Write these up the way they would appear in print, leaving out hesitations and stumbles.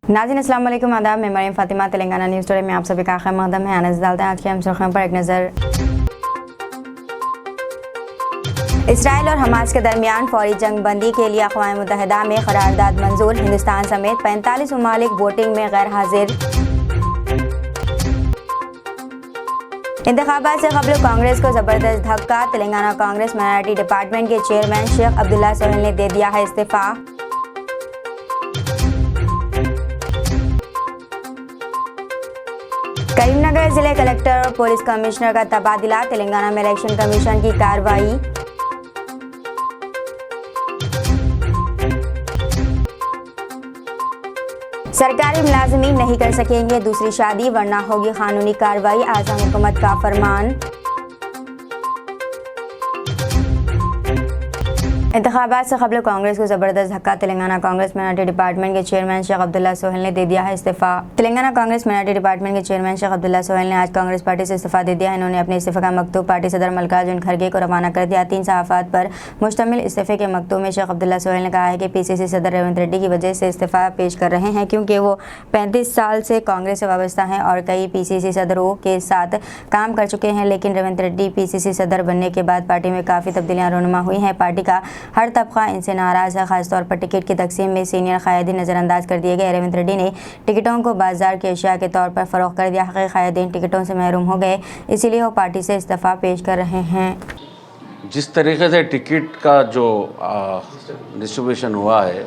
नाज़रीन अस्सलाम वालेकुम, आदाब। मैं मरियम फातिमा, तेलंगाना न्यूज़ टुडे में आप सभी का खैर मकदम है। आनंद डालते हैं आज की हम सुर्खियों पर एक नज़र। इसराइल और हमास के दरमियान फौरी जंग बंदी के लिए अक़वाम मुत्तहिदा में करारदाद मंजूर। हिंदुस्तान समेत 45 ममालिक वोटिंग में गैर हाजिर। इंतखाबात से कबल कांग्रेस को जबरदस्त धक्का। तेलंगाना कांग्रेस माइनॉरिटी डिपार्टमेंट के चेयरमैन शेख अब्दुल्ला सोहेल ने दे दिया है इस्तीफा। करीमनगर जिले कलेक्टर और पुलिस कमिश्नर का तबादला। तेलंगाना में इलेक्शन कमीशन की कार्रवाई। सरकारी मुलाजमीन नहीं कर सकेंगे दूसरी शादी वरना होगी कानूनी कार्रवाई। आज़म हुकूमत का फरमान। इंतखाबात से कबल कांग्रेस को जबरदस्त धक्का। तेलंगाना कांग्रेस माइनॉरिटी डिपार्टमेंट के चेयरमैन शेख अब्दुल्ला सोहेल ने दे दिया है इस्तीफा। तेलंगाना कांग्रेस माइनॉरिटी डिपार्टमेंट के चेयरमैन शेख अब्दुल्ला सोहेल ने आज कांग्रेस पार्टी से इस्तीफा दे दिया है। इन्होंने अपने इस्तीफे का मकतूब पार्टी सदर मल्लिकार्जुन खड़गे को रवाना कर दिया। 3 सहाफ़ात पर मुश्तमिल इस्तीफे के मकतूब में शेख अब्दुल्ला सोहेल ने कहा है कि PCC सदर रेवंत रेड्डी की वजह से इस्तीफा पेश कर रहे हैं, क्योंकि वो 35 साल से कांग्रेस से वाबस्ता हैं और कई PCC सदरों के साथ काम कर चुके हैं। लेकिन रेवंत रेड्डी PCC सदर बनने के बाद पार्टी में काफ़ी तब्दीलियाँ रूनुमा हुई हैं। पार्टी का हर तबका इनसे नाराज़ है। खासतौर पर टिकट की तकसीम में सीनियर क़ायदीन नज़रअंदाज कर दिए गए। रेवंत रेड्डी ने टिकटों को बाजार की अशिया के तौर पर फ़रोख्त कर दिया। हक़ीक़ी क़ायदीन टिकटों से महरूम हो गए, इसीलिए वो पार्टी से इस्तीफ़ा पेश कर रहे हैं। जिस तरीके से टिकट का जो डिस्ट्रीब्यूशन हुआ है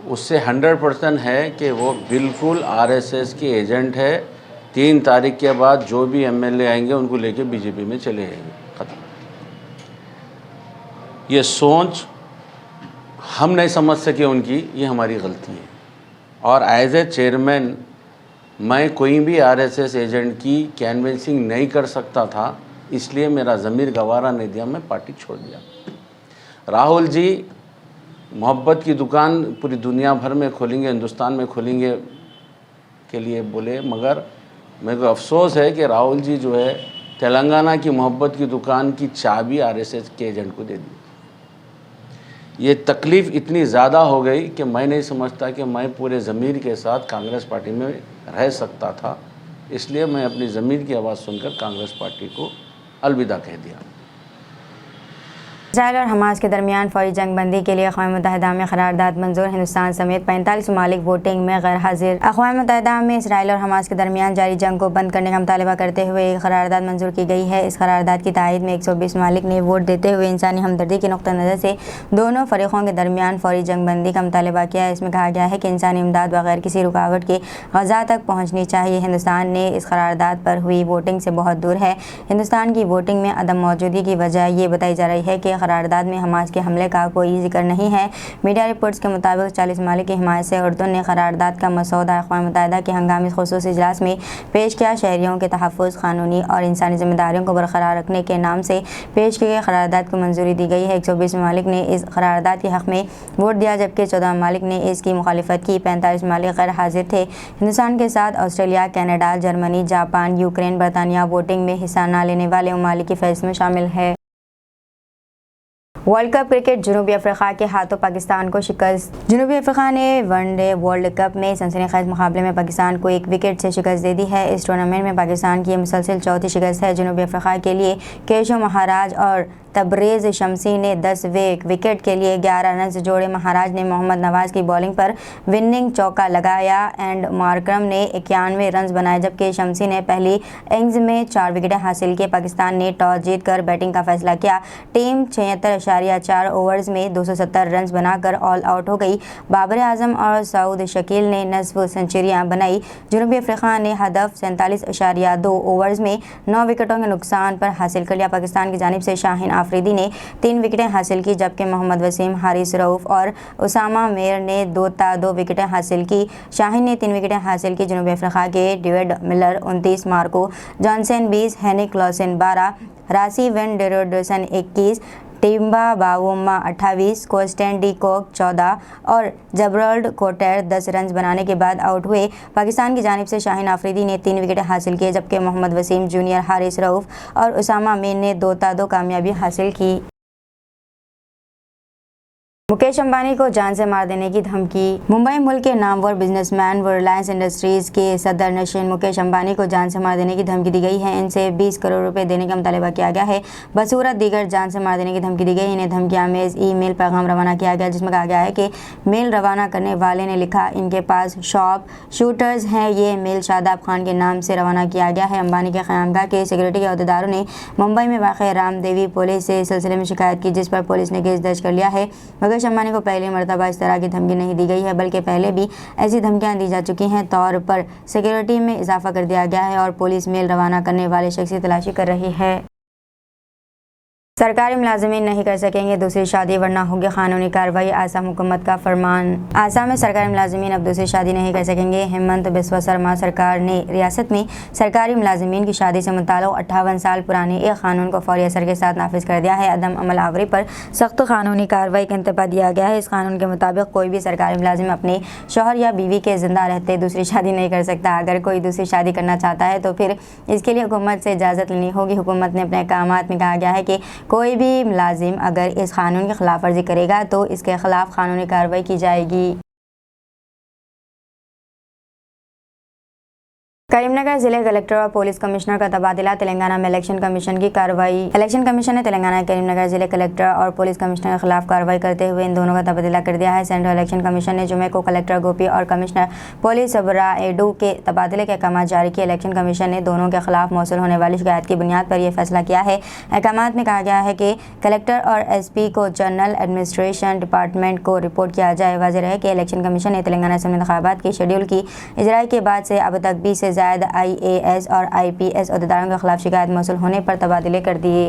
उससे 100% है कि वो बिल्कुल RSS के एजेंट है। 3 तारीख के बाद जो भी MLA आएंगे उनको लेके BJP में चले जाएंगे। ख़त्म। ये सोच हम नहीं समझ सके उनकी, ये हमारी गलती है। और एज ए चेयरमैन मैं कोई भी RSS एजेंट की कैनवेसिंग नहीं कर सकता था, इसलिए मेरा ज़मीर गवारा नहीं दिया, मैं पार्टी छोड़ दिया। राहुल जी मोहब्बत की दुकान पूरी दुनिया भर में खोलेंगे, हिंदुस्तान में खोलेंगे के लिए बोले, मगर मेरे को अफसोस है कि राहुल जी जो है तेलंगाना की मोहब्बत की दुकान की चाबी RSS के एजेंट को दे दी। ये तकलीफ़ इतनी ज़्यादा हो गई कि मैं नहीं समझता कि मैं पूरे ज़मीर के साथ कांग्रेस पार्टी में रह सकता था, इसलिए मैं अपनी ज़मीर की आवाज़ सुनकर कांग्रेस पार्टी को अलविदा कह दिया। इसराइल और हमास के दरमियान फौरी जंग बंदी के लिए अक़वाम मुत्तहिदा में करारदाद मंजूर। हिंदुस्तान समेत 45 ममालिक वोटिंग में गैर हाजिर। अक़वाम मुत्तहिदा में इसराइल और हमास के दरमियान जारी जंग को बंद करने का मुतालबा करते हुए एक करारदाद मंजूर की गई है। इस करारदाद की तायद में 120 ममालिक ने वोट देते हुए इंसानी हमदर्दी के नुक़्ता नज़र से दोनों फ़रीक़ों के दरमियान फौरी जंग बंदी का मुतालबा किया है। इसमें कहा गया है कि इंसानी इमदाद बगैर किसी रुकावट के गज़ा तक पहुँचनी चाहिए। हिंदुस्तान ने इस करारदाद पर हुई वोटिंग से बहुत दूर है। हिंदुस्तान की वोटिंग में अदम मौजूदगी की वजह ये बताई जा रही है कि करारदाद में हमास के हमले का कोई जिक्र नहीं है। मीडिया रिपोर्ट्स के मुताबिक 40 ममालिक की हिमायत से उर्दू ने करारदाद का मसौदा अक़वाम मुत्तहिदा के हंगामी ख़ुसूसी इजलास में पेश किया। शहरियों के तहफ़्फ़ुज़, क़ानूनी और इंसानी ज़िम्मेदारियों को बरकरार रखने के नाम से पेश की गई करारदाद को मंजूरी दी गई है। 120 ममालिक ने इस करारदाद के हक़ में वोट दिया, जबकि 14 ममालिक ने इसकी मुखालिफत की। 45 ममालिक गैर हाजिर थे। हिंदुस्तान के साथ Australia, Canada, Germany, Japan, Ukraine, बरतानिया वोटिंग में हिस्सा न लेने वाले ममालिक की फ़हरिस्त में शामिल है। वर्ल्ड कप क्रिकेट, जनूबी अफ्रीका के हाथों पाकिस्तान को शिकस्त। जनूबी अफ्रीका ने वनडे वर्ल्ड कप में सनसनीखेज मुकाबले में पाकिस्तान को 1 विकेट से शिकस्त दे दी है। इस टूर्नामेंट में पाकिस्तान की यह मुसलसल चौथी शिकस्त है। जनूबी अफ्रीका के लिए केशव महाराज और तबरेज़ शमसी ने 10 विकेट के लिए 11 रन जोड़े। महाराज ने मोहम्मद नवाज की बॉलिंग पर विनिंग चौका लगाया एंड मार्करम ने 91 रन बनाए, जबकि शमसी ने पहली इनिंग्स में 4 विकेटें हासिल की। पाकिस्तान ने टॉस जीतकर बैटिंग का फैसला किया। टीम 76.4 ओवर्स में 270 रन बनाकर ऑल आउट हो गई। बाबर आजम और सऊद शकील ने नस्फ सेंचुरियां बनाई। जनूबी अफ्रीका ने हदफ 47.2 ओवर्स में 9 विकेटों के नुकसान पर हासिल कर लिया। पाकिस्तान की जानिब से शाहीन आफरीदी ने 3 विकेटें हासिल की, जबकि मोहम्मद वसीम, हारिस रऊफ और उसामा मेयर ने 2 विकेटें हासिल की। शाहीन ने 3 विकेटें हासिल की। जनूबी अफ्रीका के डेविड मिलर 29, मार्को जॉनसन 20, हेनिक Klaasen 12, Rassie van der Dussen 21, Temba Bavuma 28, Quinton de Kock 14 और जबरल्ड कोटर 10 रन बनाने के बाद आउट हुए। पाकिस्तान की जानिब से शाहीन आफरीदी ने 3 विकेटें हासिल किए, जबकि मोहम्मद वसीम जूनियर, हारिस रऊफ और उसामा मीर ने 2 कामयाबी हासिल की। मुकेश अंबानी को जान से मार देने की धमकी। मुंबई मुल्क के नामवर बिजनेसमैन व रिलायंस इंडस्ट्रीज के सदर नशीन मुकेश अंबानी को जान से मार देने की धमकी दी गई है। इनसे 20 करोड़ रुपए देने का मुतालबा किया गया है। बसूरत दीगर जान से मार देने की धमकी दी गई। इन्हें धमकी आमेज ईमेल पैगाम रवाना किया गया, जिसमें कहा गया है कि मेल रवाना करने वाले ने लिखा, इनके पास शॉप शूटर्स हैं। ये मेल शादाब खान के नाम से रवाना किया गया है। अंबानी के क़यामगाह के सिक्योरिटी के अहदेदारों ने मुंबई में वाक़ रामदेवी पुलिस से इस सिलसिले में शिकायत की, जिस पर पुलिस ने केस दर्ज कर लिया है। मुकेश अंबानी को पहली मरतबा इस तरह की धमकी नहीं दी गई है, बल्कि पहले भी ऐसी धमकियां दी जा चुकी हैं। तौर पर सिक्योरिटी में इजाफा कर दिया गया है और पुलिस मेल रवाना करने वाले शख्स की तलाशी कर रही है। सरकारी मुलाजिमीन नहीं कर सकेंगे दूसरी शादी वरना होगी कानूनी कार्रवाई, आसाम हुकूमत का फरमान। आसाम में सरकारी मुलाजिमीन अब दूसरी शादी नहीं कर सकेंगे। हेमंत बिस्वा शर्मा सरकार ने रियासत में सरकारी मुलाजिमीन की शादी से मुताल्लिक़ 58 साल पुराने एक कानून को फौरी असर के साथ नाफिज कर दिया है। अदम अमल आवरी पर सख्त कानूनी कार्रवाई का इंतबा दिया गया है। इस कानून के मुताबिक कोई भी सरकारी मुलाजिम अपने शौहर या बीवी के जिंदा रहते दूसरी शादी नहीं कर सकता। अगर कोई दूसरी शादी करना चाहता है तो फिर इसके लिए हुकूमत से इजाज़त लेनी होगी। हुकूमत ने अपने अहकामात में कहा गया है कि कोई भी मुलाजिम अगर इस कानून की खिलाफ वर्जी करेगा तो इसके खिलाफ कानूनी कार्रवाई की जाएगी। करीमनगर जिले कलेक्टर और पुलिस कमिश्नर का तबादला, तेलंगाना में इलेक्शन कमीशन की कार्रवाई। इलेक्शन कमीशन ने तेलंगाना के करीमनगर जिले कलेक्टर और पुलिस कमिश्नर के खिलाफ कार्रवाई करते हुए इन दोनों का तबादला कर दिया है। सेंट्रल इलेक्शन कमीशन ने जुमे को कलेक्टर गोपी और कमिश्नर पुलिस सबराएडू के तबादले के अहकाम जारी किए। इलेक्शन कमीशन ने दोनों के खिलाफ मौसूल होने वाली शिकायत की बुनियाद पर यह फैसला किया है। अहकामात में कहा गया है कि कलेक्टर और SP को जनरल एडमिनिस्ट्रेशन डिपार्टमेंट को रिपोर्ट किया जाए। वाज़ेह है कि इलेक्शन कमीशन ने तेलंगाना असेंबली इंतखाबात के शेड्यूल की इजराई के बाद से अब तक 20 से ज़्यादा IAS और IPS अहदेदारों के खिलाफ शिकायत मौसूल होने पर तबादले कर दिए।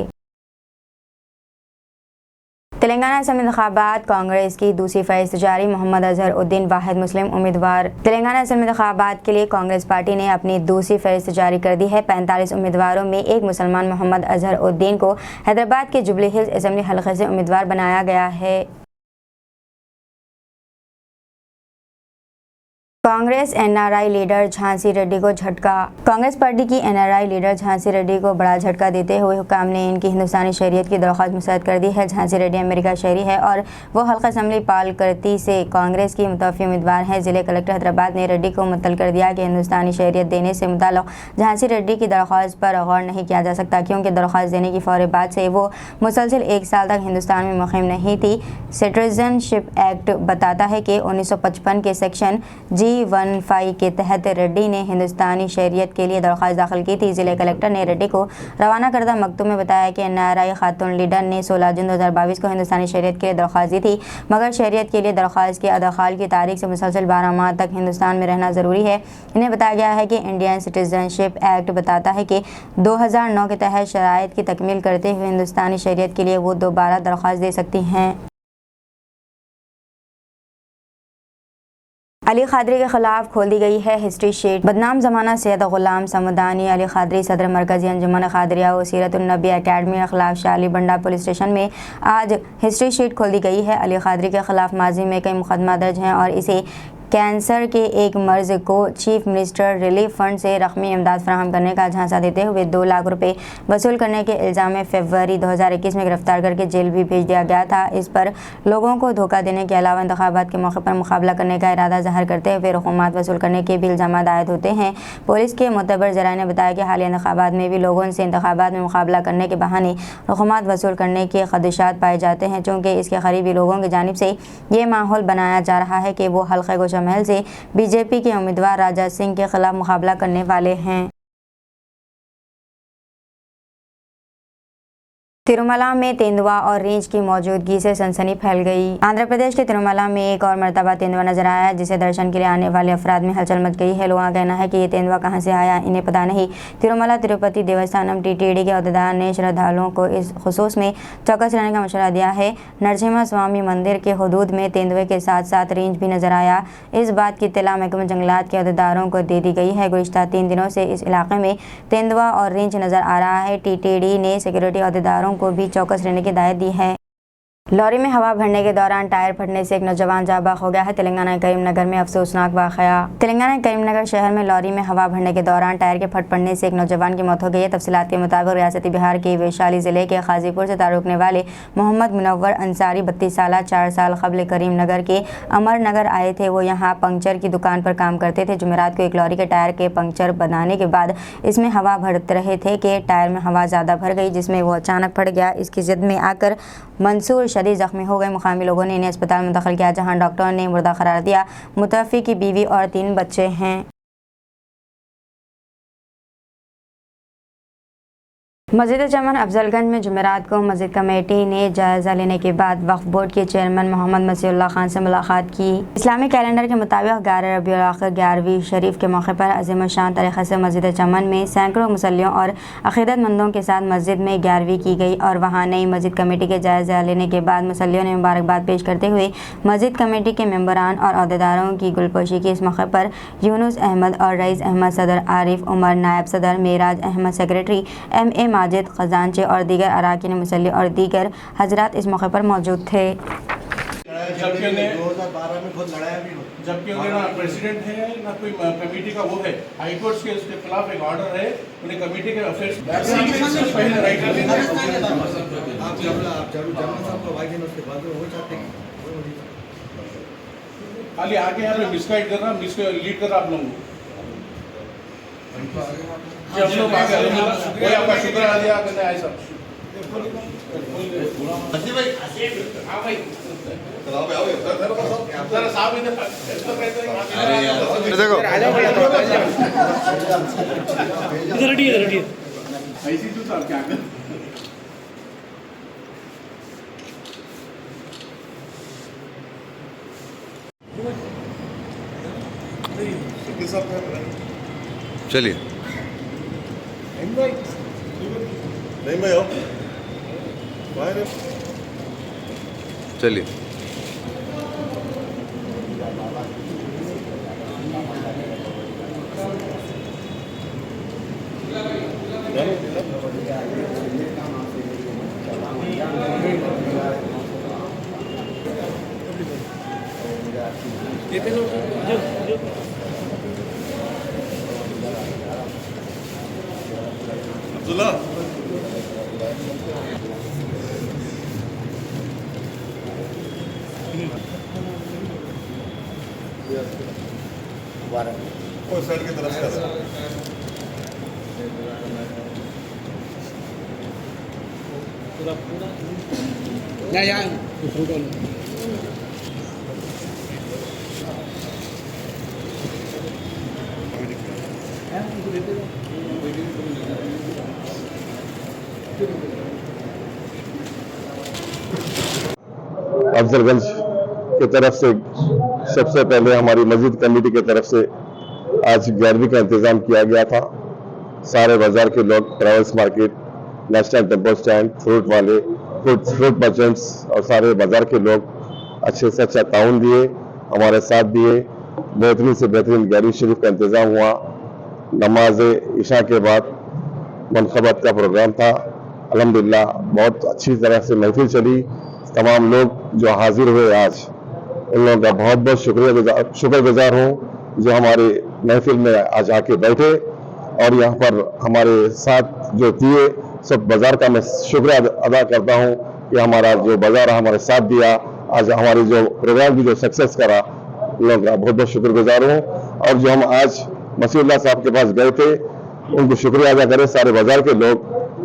तेलंगाना असेंबली इंतखाबात कांग्रेस की दूसरी फहरिस्त जारी, मोहम्मद अजहर उद्दीन वाहिद मुस्लिम उम्मीदवार। तेलंगाना असेंबली इंतखाबात के लिए कांग्रेस पार्टी ने अपनी दूसरी फहरिस्त जारी कर दी है। 45 उम्मीदवारों में एक मुसलमान मोहम्मद अजहर उद्दीन को हैदराबाद के जुबली हिल्स असेंबली हलके से उम्मीदवार बनाया गया है। कांग्रेस NRI लीडर झांसी रेड्डी को झटका। कांग्रेस पार्टी की NRI लीडर झांसी रेड्डी को बड़ा झटका देते हुए हुकाम ने इनकी हिंदुस्तानी शहरियत की दरख्वास्त मुस्तरद कर दी है। झांसी रेड्डी अमेरिका शहरी है और वो हल्का असम्बली पालकर्ती से कांग्रेस की मुतवफ़ी उम्मीदवार हैं। जिले कलेक्टर हैदराबाद ने रेड्डी को मुतल कर दिया कि हिंदुस्तानी शहरियत देने से मुताल्लिक़ झांसी रेड्डी की दरख्वास्त पर गौर नहीं किया जा सकता, क्योंकि दरख्वास्त देने की फौरी बाद से वो मुसलसल 1 साल तक हिंदुस्तान में मुक़ीम नहीं थी। सिटीज़नशिप एक्ट बताता है कि 1955 के सेक्शन G15 के तहत रेड्डी ने हिंदुस्तानी शहरियत के लिए दरख्वास्त दाखिल की थी। जिले कलेक्टर ने रेड्डी को रवाना करदा मकतूब में बताया कि NRI खातून लीडर ने 16 जून 2022 को हिंदुस्तानी शहरियत के लिए दरख्वास्त दी थी, मगर शहरियत के लिए दरख्वास्त के अदखाल की तारीख से मुसलसल 12 माह तक हिंदुस्तान में रहना ज़रूरी है। इन्हें बताया गया है कि इंडियन सिटीज़नशिप एक्ट बताता है कि 2009 के तहत शराइत की तकमील करते हुए हिंदुस्तानी शहरियत के लिए वो दोबारा दरख्वास्त दे सकती हैं। अली खादरी के खिलाफ खोल दी गई है हिस्ट्री शीट। बदनाम ज़माना सैयद गुलाम समदानी अली खादरी सदर मरकज़ी अंजुमन खादरिया व सीरतुन्नबी अकेडमी के खिलाफ शाली बंडा पुलिस स्टेशन में आज हिस्ट्री शीट खोल दी गई है। अली खादरी के खिलाफ माजी में कई मुकदमा दर्ज हैं और इसे कैंसर के एक मर्ज को चीफ मिनिस्टर रिलीफ फंड से रकमी इमदाद फराहम करने का झांसा देते हुए 2 लाख रुपए वसूल करने के इल्ज़ाम में फरवरी 2021 में गिरफ्तार करके जेल भी भेज दिया गया था। इस पर लोगों को धोखा देने के अलावा इंतखाबात के मौके पर मुकाबला करने का इरादा ज़ाहिर करते हुए रकूमात वसूल करने के भी इल्ज़ाम आयद होते हैं। पुलिस के मुतबर ज़राए ने बताया कि हालिया इंतखाबात में भी लोगों से इंतखाबात में मुकाबला करने के बहाने रकूमात वसूल करने के खदशात पाए जाते हैं, चूँकि इसके करीबी लोगों की जानिब से ये माहौल बनाया जा रहा है कि वो हल्के गोशा महल से बीजेपी के उम्मीदवार राजा सिंह के खिलाफ मुकाबला करने वाले हैं। तिरुमला में तेंदुआ और रींछ की मौजूदगी से सनसनी फैल गई। आंध्र प्रदेश के तिरुमला में एक और मरतबा तेंदुआ नजर आया, जिसे दर्शन के लिए आने वाले अफराद में हलचल मच गई है। लोगों का कहना है कि ये तेंदुआ कहां से आया, इन्हें पता नहीं। तिरुमला तिरुपति देवस्थानम TTD के अहदेदार ने श्रद्धालुओं को इस खुसूस में चौकस रहने का मशवरा दिया है। नरसिम्हा स्वामी मंदिर के हदूद में तेंदुए के साथ साथ रींछ भी नजर आया। इस बात की इत्तला महकमा जंगलात के अहदेदारों को दे दी गई है। गुज़िश्ता 3 दिनों से इस इलाके में तेंदुआ और रींछ नजर आ रहा है। TTD ने सिक्योरिटी अहदेदारों को भी चौकस रहने की हिदायत दी है। लॉरी में हवा भरने के दौरान टायर फटने से एक नौजवान जाँ बहक हो गया है। तेलंगाना के करीमनगर में अफसोसनाक वाकया। तेलंगाना के करीमनगर शहर में लॉरी में हवा भरने के दौरान टायर के फट पड़ने से एक नौजवान की मौत हो गई है। तफसीलात के मुताबिक रियासती बिहार के वैशाली जिले के गाजीपुर से तारुकने वाले मोहम्मद मुनव्वर अंसारी 32 साल 4 साल कबल करीमनगर के अमरनगर आए थे। वो यहाँ पंक्चर की दुकान पर काम करते थे। जुमेरात को एक लॉरी के टायर के पंक्चर बनाने के बाद इसमें हवा भरते रहे थे कि टायर में हवा ज़्यादा भर गई, जिसमें वो अचानक फट गया। इसकी जिद में आकर मंसूर शदीद जख्मी हो गए। मुकामी लोगों ने इन्हें अस्पताल में मुंतकिल किया, जहां डॉक्टरों ने मुर्दा करार दिया। मुतवफ़ी की बीवी और 3 बच्चे हैं। मस्जिद चमन अफजलगंज में जुमेरात को मस्जिद कमेटी ने जायज़ा लेने के बाद वक्फ बोर्ड के चेयरमैन मोहम्मद मसीहुल्लाह खान से मुलाकात की। इस्लामी कैलेंडर के मुताबिक 11 रबीउल आखिर 11वीं शरीफ के मौके पर अज़ीम शान तरीक़े से मस्जिद चमन में सैकड़ों मुसल्लियों और अक़ीदतमंदों के साथ मस्जिद में 11वीं की गई और वहाँ नई मस्जिद कमेटी के जायज़ा लेने के बाद मुसल्लियों ने मुबारकबाद पेश करते हुए मस्जिद कमेटी के मेंबरान और अहदेदारों की गुलपोशी की। इस मौके पर यूनुस अहमद और रईस अहमद सदर, आरिफ उमर नायब सदर, मेराज अहमद सेक्रेटरी, MA माजिद खजांचे और दीगर अराकीन मुसल्ली और दीगर हजरात इस मौके पर मौजूद थे। जबकि 2012 में बहुत लड़ाया भी हो, जबकि उन्हें ना प्रेसिडेंट है ना कोई कमेटी का वो है। हाई कोर्ट के उसके खिलाफ एक ऑर्डर है, उन्हें कमेटी के अफेयर्स पहले राइट कर देंगे। आप जर्नल साहब को वाइस उसके बाद वो चाहते हैं खाली आगे यहाँ पे मिसगाइड करना, लीड करना आप लोगों को। हम लोग आगे कोई आपका शुक्र अदा करने आए सब। हाँ भाई साहब इधर ऐसी तो साहब क्या कर चलिए नहीं भाई चलिए अब्दुल्ला वो साइड की तरफ से या फोटो अफजलगंज की तरफ से सबसे पहले हमारी मस्जिद कमेटी की तरफ से आज 11वीं का इंतज़ाम किया गया था। सारे बाज़ार के लोग, travels market, national tempo stand, fruit वाले, फ्रूट मर्चेंट्स और सारे बाज़ार के लोग अच्छे से अच्छा ताउन दिए, हमारे साथ दिए। बेहतरीन से बेहतरीन 11वीं शरीफ का इंतज़ाम हुआ। नमाज इशा के बाद मनखबत का प्रोग्राम था। अल्हम्दुलिल्लाह बहुत अच्छी तरह से महफिल चली। तमाम लोग जो हाजिर हुए आज, उन लोगों का बहुत बहुत शुक्रगुजार हूँ जो हमारे महफिल में आज आके बैठे और यहाँ पर हमारे साथ जो दिए सब बाज़ार का मैं शुक्रिया अदा करता हूँ कि हमारा जो बाज़ार हमारे साथ दिया, आज हमारी जो प्रोग्राम की जो सक्सेस करा, उन लोगों का बहुत बहुत शुक्रगुजार हूँ। और जो हम आज मसीहुल्लाह साहब के पास गए थे, उनको शुक्रिया अदा करें सारे बाज़ार के लोग,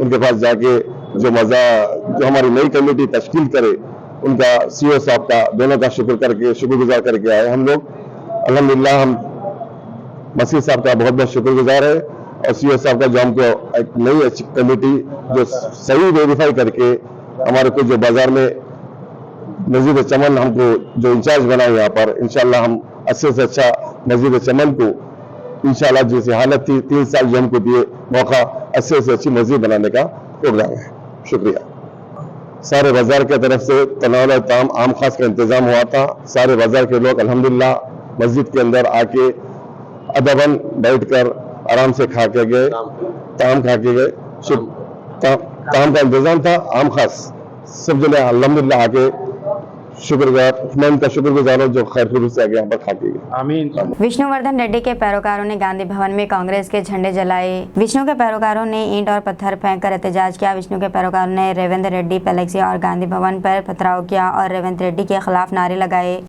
उनके पास जाके जो हमारी नई कमेटी तश्कील करे, उनका CEO साहब का दोनों का शुक्रगुजार करके आए हम लोग। अल्हम्दुलिल्लाह हम मसीह साहब का बहुत बहुत शुक्रगुजार है और CEO साहब का जो हमको एक नई अच्छी कमेटी जो सही वेरीफाई करके हमारे को जो बाजार में मस्जिद चमन हमको जो इंचार्ज बनाए यहाँ पर, इंशाल्लाह हम अच्छे से अच्छा मस्जिद चमन को इंशाल्लाह जैसी हालत थी 3 साल जो हमको दिए मौका, अच्छे से अच्छी मस्जिद बनाने का प्रोग्राम है। शुक्रिया। सारे बाजार की तरफ से तनावल ताम आम खास का इंतज़ाम हुआ था। सारे बाजार के लोग अल्हम्दुलिल्लाह मस्जिद के अंदर आके अदबन बैठकर आराम से खा के गए, ताम खा के गए। ताम का इंतज़ाम था आम खास सब जने अल्हम्दुलिल्लाह आके शुक्रगुजार, मैं उनका शुक्रगुजार हूँ जो खैर खुद से आगे यहाँ पर खा के गए। आमीन। विष्णुवर्धन रेड्डी के पैरोकारों ने गांधी भवन में कांग्रेस के झंडे जलाए। विष्णु के पैरोकारों ने ईंट और पत्थर फेंककर एहतजाज किया। विष्णु के पैरोकारों ने रेवंत रेड्डी पैलेस और गांधी भवन पर पथराव किया और रेवंत रेड्डी के खिलाफ नारे लगाए।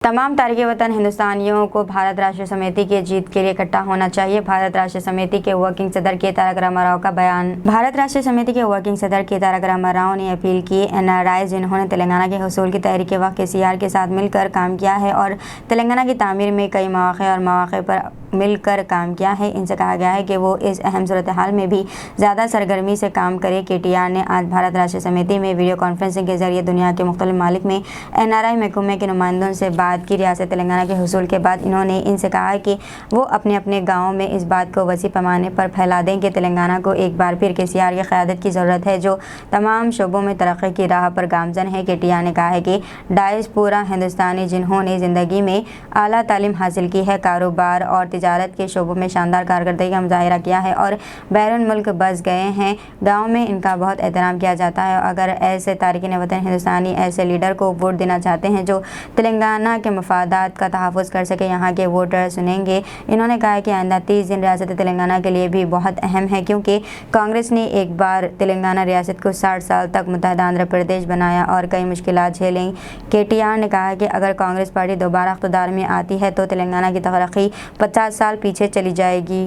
तमाम तारिक वतन हिंदुस्तानियों को भारत राष्ट्र समिति की जीत के लिए इकट्ठा होना चाहिए। भारत राष्ट्र समिति के वर्किंग सदर के तारक रामाराव का बयान। भारत राष्ट्र समिति के वर्किंग सदर के तारक रामाराव ने अपील की एनआरआई जिन्होंने तेलंगाना के हुसूल की तहरीक के वक्त केसीआर के साथ मिलकर काम किया है और तेलंगाना की तामीर में कई मौके पर मिलकर काम किया है, इनसे कहा गया है कि वो इस अहम सूरत हाल में भी ज़्यादा सरगर्मी से काम करे। केटीआर ने आज भारत राष्ट्र समिति में वीडियो कॉन्फ्रेंसिंग के जरिए दुनिया के मुख्तलिफ मालिक में एनआरआई महकमे के नुमाइंदों से बात की। रियासत तेलंगाना के हुसूल के बाद इन्होंने इनसे कहा कि वो अपने अपने गाँव में इस बात को वसी पैमाने पर फैला दें कि तेलंगाना को एक बार फिर केसीआर की क़यादत की ज़रूरत है जो तमाम शोबों में तरक्की की राह पर गामजन है। केटीआर ने कहा है कि डायस्पोरा हिंदुस्तानी जिन्होंने ज़िंदगी में आला तालीम हासिल की है, कारोबार और तिजारत के शोबों में शानदार कारकर्दगी का मुजाहिरा किया है और बैरून मुल्क बस गए हैं, गाँव में इनका बहुत एहतराम किया जाता है। अगर ऐसे तारिकीन वतन हिंदुस्तानी ऐसे लीडर को वोट देना चाहते हैं जो तेलंगाना के मफादात का तहफ़्फ़ुज़ कर सके, यहाँ के वोटर सुनेंगे। इन्होंने कहा कि आइंदा 30 दिन रियासत तेलंगाना के लिए भी बहुत अहम है क्योंकि कांग्रेस ने एक बार तेलंगाना रियासत को 60 साल तक मुत्तहदा आंध्र प्रदेश बनाया और कई मुश्किलात झेलें। केटीआर ने कहा कि अगर कांग्रेस पार्टी दोबारा इक़्तिदार में आती है तो तेलंगाना की तरक्की 50 साल पीछे चली जाएगी।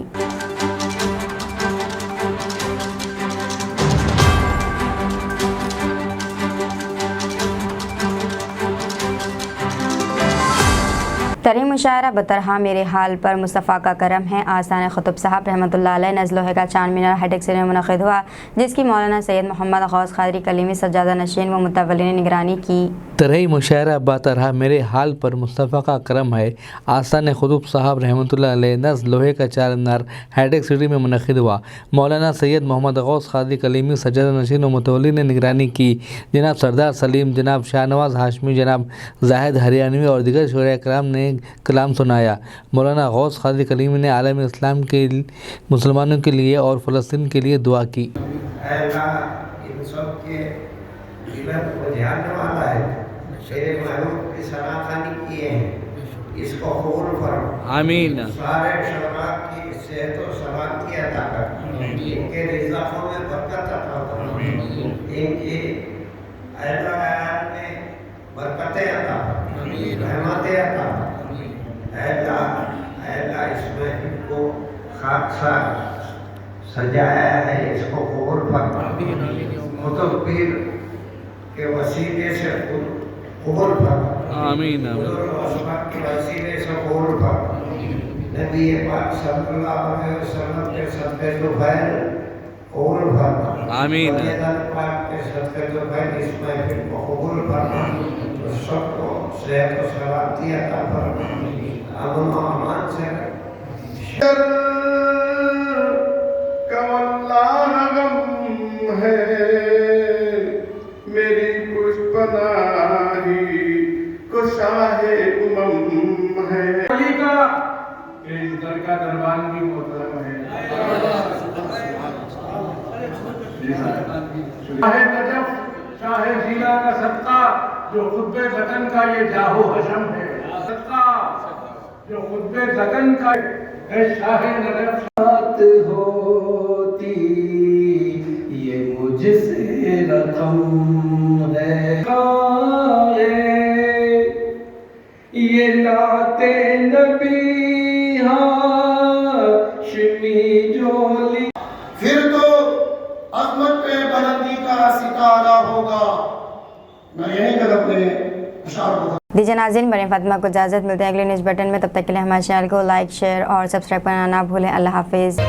तरीम मुशायरा बतरहा मेरे हाल पर मुस्तफ़ा का करम है। आस्थान ख़ुतब साहब रहमतुल्लाह अलैह नज़्ल-ए-लोहे का चांद मीनार हाईटेक से मुनक़िद हुआ जिसकी मौलाना सैयद मोहम्मद गौस क़ादरी कलीमी सज्जादा नशीन व मुतवल्लिन ने निगरानी की। तरीम मुशायरा बतरहा मेरे हाल पर मुस्तफ़ा का करम है। आस्थान ख़ुतब साहब रहमतुल्लाह अलैह नज़्ल-ए-लोहे का चांद मीनार हाईटेक सिटी में मुनक़िद हुआ। मौलाना सैयद मोहम्मद गौस क़ादरी कलीमी सज्जादा नशीन व मुतवल्लिन ने निगरानी की। जनाब सरदार सलीम, जनाब शाहनवाज़ हाशमी, जनाब जाहिद हरियाणवी और दीगर शोरा कराम ने कलाम सुनाया। मौलाना गौस क़ादरी कलीमी ने आलम इस्लाम के मुसलमानों के लिए और फ़लस्तीन के लिए दुआ की। इन सब के को ध्यान वाला है, तेरे महबूब की सनाखानी किए हैं, इसको कबूल फरमा। आमीन। सारे शहरा की सेहत और सलामती अता कर, इनके रिज़्क़ों में बरकत अता कर, इनकी अहल में बरकतें अता कर, रहमतें अता कर। अल्लाह इसमें इनको खासा सजाया है, इसको कबूल फरमा। कुतुब पीर के वसीले से कबूल फरमा। आमीन। के वसीले से कबूल फरमा। नबी पाक सल्लल्लाहु अलैहि वसल्लम के सदक़े तो खैर कबूल फरमा। आमीन। पाक के सदक़े तो खैर इस महफिल को कबूल फरमा। सबको सेहत और सलामती अता फरमा। अमन और अमान से है मेरी पुष्पनाही को शाहे उमम है का दर का दरबार भी मोहतरम है। शाहे नजफ शाहे जीला का सदका जो खुतबे ज़कन का ये जाहो हशम है, सदका जो खुतबे ज़कन का है शाह नजफ होती ये मुझसे रकम है ये नाते नबी हाशमी जोली फिर तो अजमत पे बुलंदी का सितारा होगा। मैं यही कर अपने अशार को दीजिए नाज़रीन, बने फातिमा को इजाज़त, मिलते हैं अगले न्यूज़ बटन में। तब तक के लिए हमारे चैनल को लाइक, शेयर और सब्सक्राइब करना ना भूलें। अल्लाह हाफिज़।